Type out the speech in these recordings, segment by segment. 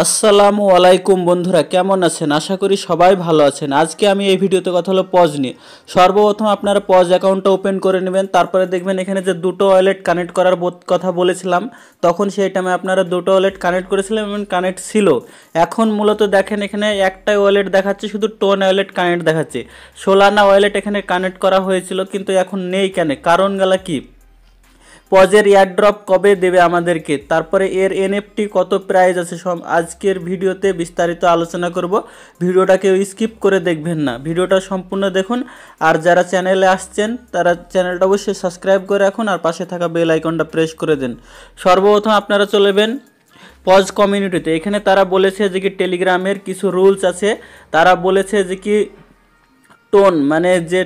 আসসালামু আলাইকুম বন্ধুরা, কেমন আছেন? আশা করি সবাই ভালো আছেন। আজকে আমি এই ভিডিওতে কথা হলো পজ নিয়ে। সর্বপ্রথম আপনারা পজ অ্যাকাউন্টটা ওপেন করে নেবেন, তারপরে দেখবেন এখানে যে দুটো ওয়ালেট কানেক্ট করার কথা বলেছিলাম, তখন সেই টাইমে আপনারা দুটো ওয়ালেট কানেক্ট করেছিলেন এবং কানেক্ট ছিল। এখন মূলত দেখেন এখানে একটাই ওয়ালেট দেখাচ্ছে, শুধু টোন ওয়ালেট কানেক্ট দেখাচ্ছে। সোলানা ওয়ালেট এখানে কানেক্ট করা হয়েছিল, কিন্তু এখন নেই কেন? কারণ গেলা কি? পজের এয়ারড্রপ কবে দেবে আমাদেরকে, তারপরে এর এনএফটি কত প্রাইস আছে, সব আজকের ভিডিওতে বিস্তারিত আলোচনা করব। ভিডিওটা কেউ স্কিপ করে দেখবেন না, ভিডিওটা সম্পূর্ণ দেখুন। আর যারা চ্যানেলে আসছেন তারা চ্যানেলটা অবশ্যই সাবস্ক্রাইব করে রাখুন আর পাশে থাকা বেল আইকনটা প্রেস করে দেন। সর্বপ্রথম আপনারা চলেবেন পজ কমিউনিটিতে। এখানে তারা বলেছে যে কি টেলিগ্রামের কিছু রুলস আছে। তারা বলেছে যে কি টোন মানে যে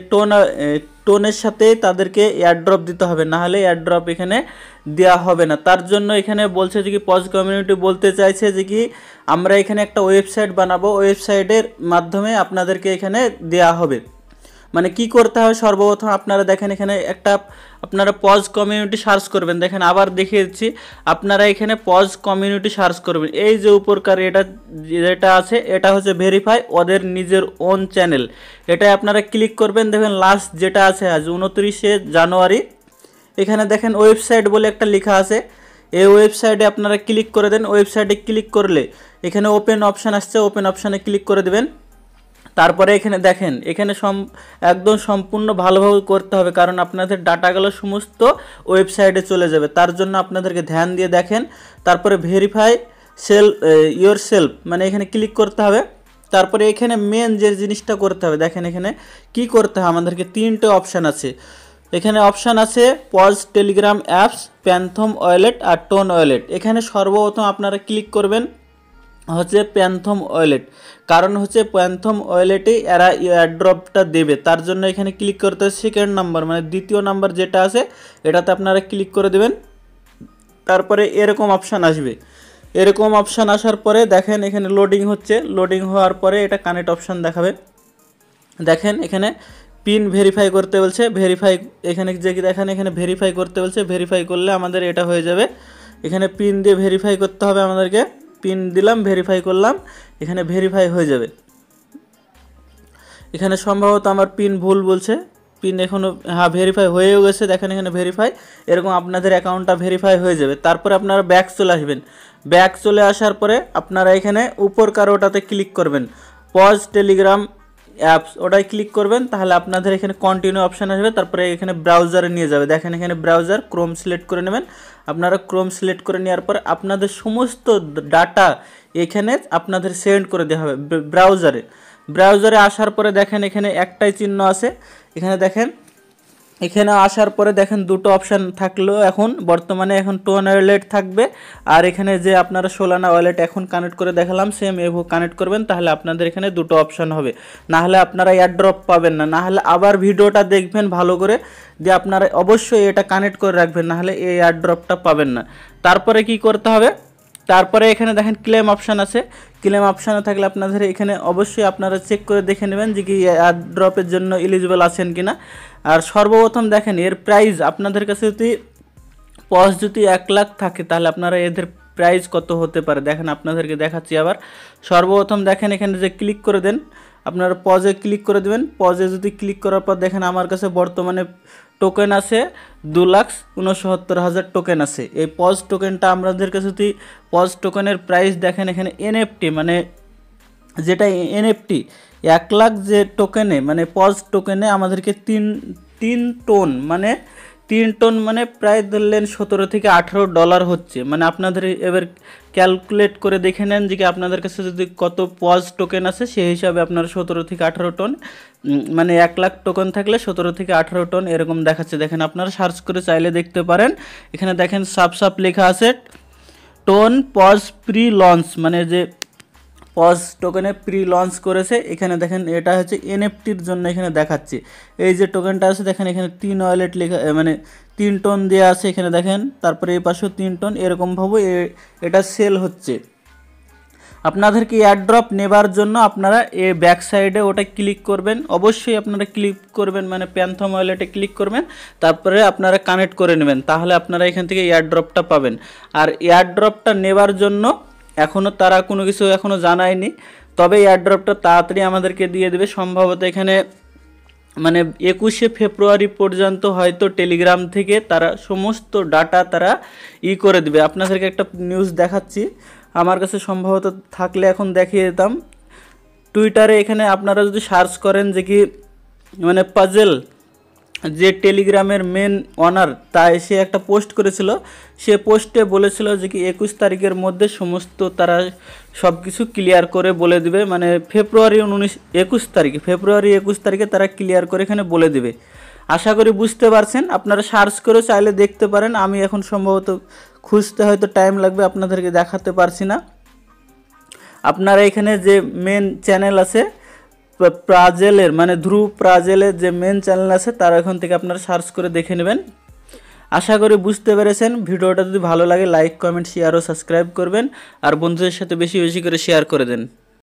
টোনের সাথে তাদেরকে এয়ারড্রপ দিতে হবে, না হলে এয়ারড্রপ এখানে দেওয়া হবে না। তার জন্য এখানে বলছে যে কি পজ কমিউনিটি বলতে চাইছে যে কি আমরা এখানে একটা ওয়েবসাইট বানাবো, ওয়েবসাইটের মাধ্যমে আপনাদেরকে এখানে দেওয়া হবে। মানে কি করতে হবে, সর্বপ্রথম আপনারা দেখেন এখানে একটা আপনারা পজ কমিউনিটি সার্চ করবেন। দেখেন আবার দেখিয়েছি, আপনারা এখানে পজ কমিউনিটি সার্চ করবেন। এই যে উপরকার যেটা আছে এটা হচ্ছে ভেরিফাই ওদের নিজের ওন চ্যানেল, এটাই আপনারা ক্লিক করবেন। দেখবেন লাস্ট যেটা আছে আজ 29শে জানুয়ারি, এখানে দেখেন ওয়েবসাইট বলে একটা লেখা আছে। এই ওয়েবসাইটে আপনারা ক্লিক করে দেন। ওয়েবসাইটে ক্লিক করলে এখানে ওপেন অপশান আসছে, ওপেন অপশানে ক্লিক করে দেবেন। তারপরে এখানে দেখেন এখানে একদম সম্পূর্ণ ভালোভাবে করতে হবে, কারণ আপনাদের ডাটাগুলো সমস্ত ওয়েবসাইটে চলে যাবে। তার জন্য আপনাদেরকে ধ্যান দিয়ে দেখেন। তারপরে ভেরিফাই ইয়োর সেলফ মানে এখানে ক্লিক করতে হবে। তারপরে এখানে মেন যে জিনিসটা করতে হবে, দেখেন এখানে কি করতে হবে আমাদেরকে, তিনটে অপশান আছে। এখানে অপশান আছে Paws, Telegram apps, Phantom wallet আর টোন ওয়ালেট। এখানে সর্বপ্রথম আপনারা ক্লিক করবেন হচ্ছে প্যান্থম ওয়ালেট, কারণ হচ্ছে প্যান্থম ওয়ালেটেই এরা এয়ারড্রপটা দেবে। তার জন্য এখানে ক্লিক করতে হবে সেকেন্ড নাম্বার মানে দ্বিতীয় নাম্বার যেটা আছে এটাতে আপনারা ক্লিক করে দেবেন। তারপরে এরকম অপশান আসবে। এরকম অপশান আসার পরে দেখেন এখানে লোডিং হচ্ছে, লোডিং হওয়ার পরে এটা কানেক্ট অপশান দেখাবে। দেখেন এখানে পিন ভেরিফাই করতে বলছে, ভেরিফাই এখানে যে দেখেন এখানে ভেরিফাই করতে বলছে। ভেরিফাই করলে আমাদের এটা হয়ে যাবে। এখানে পিন দিয়ে ভেরিফাই করতে হবে আমাদেরকে। পিন দিলাম, ভেরিফাই করলাম, এখানে ভেরিফাই হয়ে যাবে। এখানে সম্ভবত আমার পিন ভুল বলছে, পিন এখনও হ্যাঁ ভেরিফাই হয়েও গেছে। দেখেন এখানে ভেরিফাই, এরকম আপনাদের অ্যাকাউন্টটা ভেরিফাই হয়ে যাবে। তারপরে আপনারা ব্যাক চলে আসবেন। ব্যাক চলে আসার পরে আপনারা এখানে উপর কারোটাতে ক্লিক করবেন, পজ টেলিগ্রাম অ্যাপস, ওটাই ক্লিক করবেন। তাহলে আপনাদের এখানে কন্টিনিউ অপশান আসবে, তারপরে এখানে ব্রাউজারে নিয়ে যাবে। দেখেন এখানে ব্রাউজার ক্রোম সিলেক্ট করে নেবেন। আপনারা ক্রোম সিলেক্ট করে নেওয়ার পর আপনাদের সমস্ত ডাটা এখানে আপনাদের সেন্ড করে দেওয়া হবে ব্রাউজারে। ব্রাউজারে আসার পরে দেখেন এখানে একটাই চিহ্ন আছে। এখানে দেখেন এখানে আসার পরে দেখেন দুটো অপশান থাকলেও এখন বর্তমানে এখন টোন ওয়ালেট থাকবে, আর এখানে যে আপনারা সোলানা ওয়ালেট এখন কানেক্ট করে দেখালাম সেম এভো কানেক্ট করবেন। তাহলে আপনাদের এখানে দুটো অপশান হবে, না হলে আপনারা এয়ারড্রপ পাবেন না। না হলে আবার ভিডিওটা দেখবেন ভালো করে, দিয়ে আপনারা অবশ্যই এটা কানেক্ট করে রাখবেন, না হলে এই এয়ারড্রপটা পাবেন না। তারপরে কি করতে হবে, তারপরে এখানে দেখেন ক্লেম অপশান আছে। ক্লেম অপশানে থাকলে আপনাদের এখানে অবশ্যই আপনারা চেক করে দেখে নেবেন যে কি এয়ারড্রপের জন্য এলিজিবল আছেন কিনা। আর সর্বপ্রথম দেখেন এর প্রাইস আপনাদের কাছে যদি পজ যদি 1 লাখ থাকে তাহলে আপনারা এদের প্রাইস কত হতে পারে দেখেন, আপনাদেরকে দেখাচ্ছি আবার। সর্বপ্রথম দেখেন এখানে যে ক্লিক করে দেন, আপনারা পজে ক্লিক করে দেবেন। পজে যদি ক্লিক করার পর দেখেন আমার কাছে বর্তমানে টোকেন আছে 2,69,000 টোকেন আছে। এই পজ টোকেনটা আমাদের কাছে যদি পজ টোকেনের প্রাইস দেখেন এখানে এনএফটি মানে যেটা এনএফটি 1 লাখ যে টোকেনে মানে পজ টোকেনে আমাদেরকে তিন টোন মানে 3 টন মানে প্রায় ধরলেন $17 থেকে $18 হচ্ছে। মানে আপনাদের এবার ক্যালকুলেট করে দেখে নেন যে কি আপনাদের কাছে যদি কত পজ টোকেন আছে সেই হিসাবে আপনারা 17 থেকে 18 টন মানে 1 লাখ টোকেন থাকলে 17 থেকে 18 টন এরকম দেখাচ্ছে। দেখেন আপনারা সার্চ করে চাইলে দেখতে পারেন। এখানে দেখেন সাপ লেখা আছে টোন পজ প্রি লঞ্চ মানে যে পজ টোকেনে প্রি লঞ্চ করেছে। এখানে দেখেন এটা হচ্ছে এনএফটির জন্য এখানে দেখাচ্ছে। এই যে টোকেনটা আছে দেখেন এখানে 3 ওয়ালেট লেখা মানে 3 টন দেওয়া আছে এখানে দেখেন। তারপরে এই পাশেও 3 টন এরকমভাবে এটা সেল হচ্ছে। আপনাদেরকে এয়ারড্রপ নেবার জন্য আপনারা এই ব্যাক সাইডে ওটা ক্লিক করবেন, অবশ্যই আপনারা ক্লিক করবেন মানে প্যান্থম ওয়ালেটে ক্লিক করবেন, তারপরে আপনারা কানেক্ট করে নেবেন, তাহলে আপনারা এখান থেকে এয়ারড্রপটা পাবেন। আর এয়ারড্রপটা নেবার জন্য এখনও তারা কোনো কিছু এখনও জানায়নি, তবে এয়ারড্রপটা তাড়াতাড়ি আমাদেরকে দিয়ে দেবে। সম্ভবত এখানে মানে 21শে ফেব্রুয়ারি পর্যন্ত হয়তো টেলিগ্রাম থেকে তারা সমস্ত ডাটা তারা করে দেবে। আপনাদেরকে একটা নিউজ দেখাচ্ছি, আমার কাছে সম্ভবত থাকলে এখন দেখিয়ে দিতাম। টুইটারে এখানে আপনারা যদি সার্চ করেন যে কি মানে পাজেল যে টেলিগ্রামের মেন অনার, তাই সে একটা পোস্ট করেছিল। সে পোস্টে বলেছিল যে কি 21 তারিখের মধ্যে সমস্ত তারা সব কিছু ক্লিয়ার করে বলে দিবে, মানে ফেব্রুয়ারি 21 তারিখে তারা ক্লিয়ার করে এখানে বলে দিবে। আশা করি বুঝতে পারছেন, আপনারা সার্চ করে চাইলে দেখতে পারেন। আমি এখন সম্ভবত খুঁজতে হয়তো টাইম লাগবে, আপনাদেরকে দেখাতে পারছি না। আপনারা এখানে যে মেন চ্যানেল আছে প্রাজেলের, মানে ধ্রুব প্রাজেলের যে মেন চ্যানেল আছে, তার এখান থেকে আপনারা সার্চ করে দেখে নেবেন। আশা করি বুঝতে পেরেছেন। ভিডিওটা যদি ভালো লাগে লাইক কমেন্ট শেয়ার ও সাবস্ক্রাইব করবেন, আর বন্ধুদের সাথে বেশি বেশি করে শেয়ার করে দেন।